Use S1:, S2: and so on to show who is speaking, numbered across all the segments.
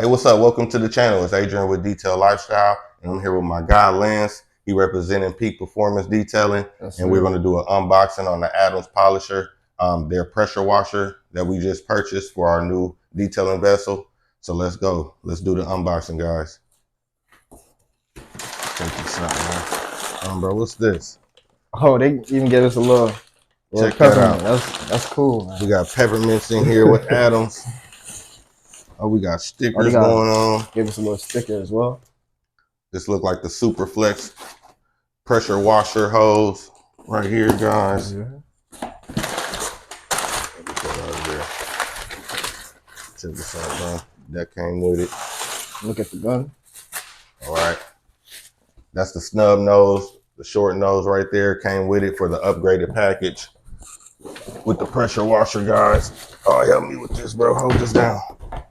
S1: Hey, what's up? Welcome to the channel. It's Adrian with Detail Lifestyle, and I'm here with my guy Lance. He representing Peak Performance Detailing, and we're going to do an unboxing on the Adams Polisher, their pressure washer that we just purchased for our new detailing vessel. So let's go. Let's do the unboxing, guys. Check this out, man. Bro, what's this?
S2: Oh, they even gave us a little
S1: Check that out.
S2: That's cool, man.
S1: We got peppermints in here with Adams. Oh, we got stickers going on.
S2: Give us a little sticker as well.
S1: This look like the Superflex pressure washer hose right here, guys.
S2: Yeah.
S1: Check this out, man. That came with it.
S2: Look at the gun.
S1: All right. That's the snub nose, the short nose right there. Came with it for the upgraded package with the pressure washer, guys. Oh, help me with this, bro. Hold this down.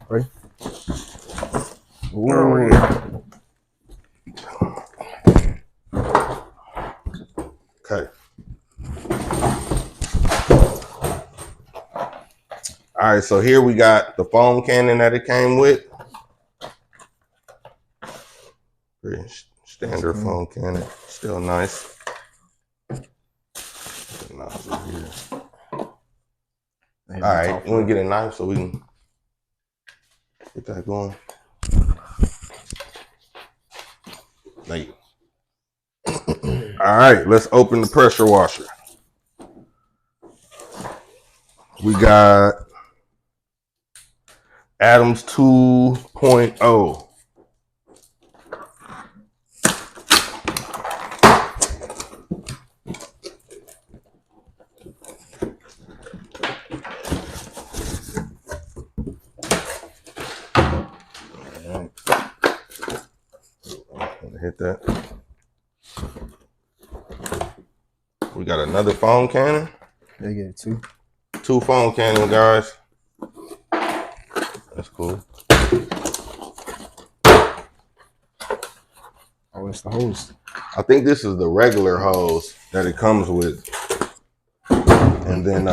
S2: Ready?
S1: Ooh. Okay. All right, so here we got the foam cannon that it came with. Pretty standard foam cannon, still nice. All right, we're gonna get a knife so we can get that going. Thank you. All right, let's open the pressure washer. We got Adams 2.0. Hit that. We got another foam cannon.
S2: They get two.
S1: Two foam cannons, guys. That's cool.
S2: Oh, it's the hose.
S1: I think this is the regular hose that it comes with. And then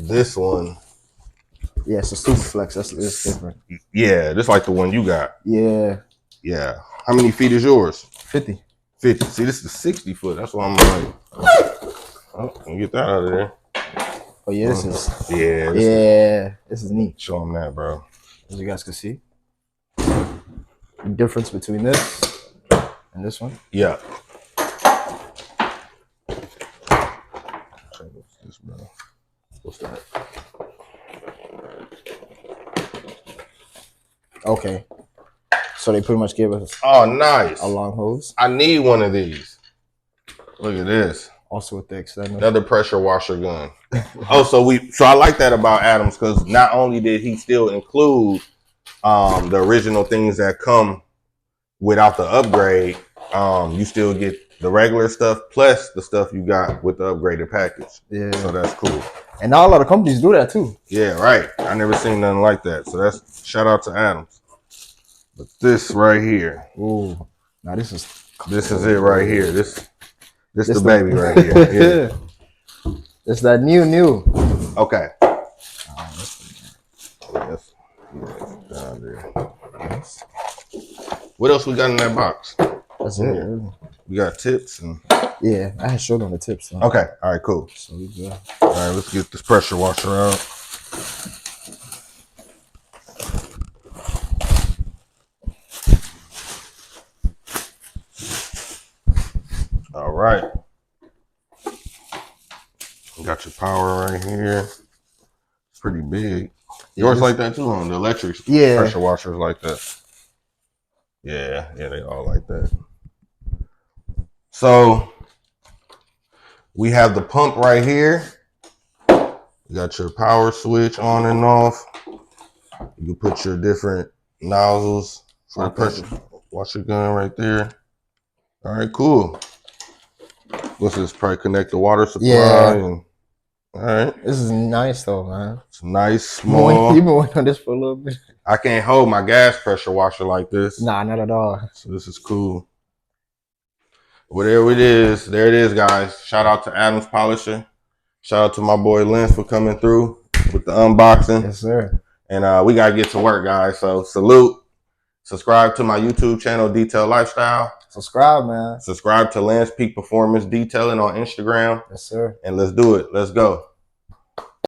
S1: this one.
S2: Yeah, it's a Superflex. It's different.
S1: Yeah, just like the one you got.
S2: Yeah.
S1: Yeah. How many feet is yours?
S2: 50.
S1: 50. See, this is the 60 foot. That's why I'm like, oh, let me get that out of there.
S2: Oh, yeah, this is.
S1: Yeah.
S2: This is neat.
S1: Show them that, bro.
S2: As you guys can see. The difference between this and this one.
S1: Yeah. What's this, bro? What's that?
S2: Okay. So they pretty much gave us
S1: oh, nice.
S2: A long hose.
S1: I need one of these. Look at this.
S2: Also with the extender.
S1: Another pressure washer gun. Oh, so I like that about Adams, because not only did he still include the original things that come without the upgrade, you still get the regular stuff plus the stuff you got with the upgraded package.
S2: Yeah.
S1: So that's cool.
S2: And now a lot of companies do that too.
S1: Yeah, right. I never seen nothing like that. So that's shout out to Adams. But this right here.
S2: Ooh. Now this is
S1: it right here. This the baby right here. Yeah.
S2: It's that new.
S1: Okay. Yes. Down there. What else we got in that box?
S2: That's it.
S1: We got tips and
S2: yeah, I had showed on the tips. So.
S1: Okay. All right. Cool.
S2: So we good.
S1: All right. Let's get this pressure washer out. All right. Got your power right here. It's pretty big. Yours like that too, on the electric pressure washers like that. Yeah, they all like that. So we have the pump right here. You got your power switch on and off. You can put your different nozzles for the pressure washer gun right there. All right, cool. What's this? Probably connect the water supply.
S2: Yeah.
S1: And all right.
S2: This is nice though, man.
S1: It's nice, small.
S2: You've been working on this for a little bit.
S1: I can't hold my gas pressure washer like this.
S2: Nah, not at all.
S1: So this is cool. Whatever it is, there it is, guys. Shout out to Adams Polisher. Shout out to my boy Lance for coming through with the unboxing.
S2: Yes, sir.
S1: And we gotta get to work, guys. So salute. Subscribe to my YouTube channel, Detail Lifestyle.
S2: Subscribe, man.
S1: Subscribe to Lance Peak Performance Detailing on Instagram.
S2: Yes, sir.
S1: And let's do it. Let's go.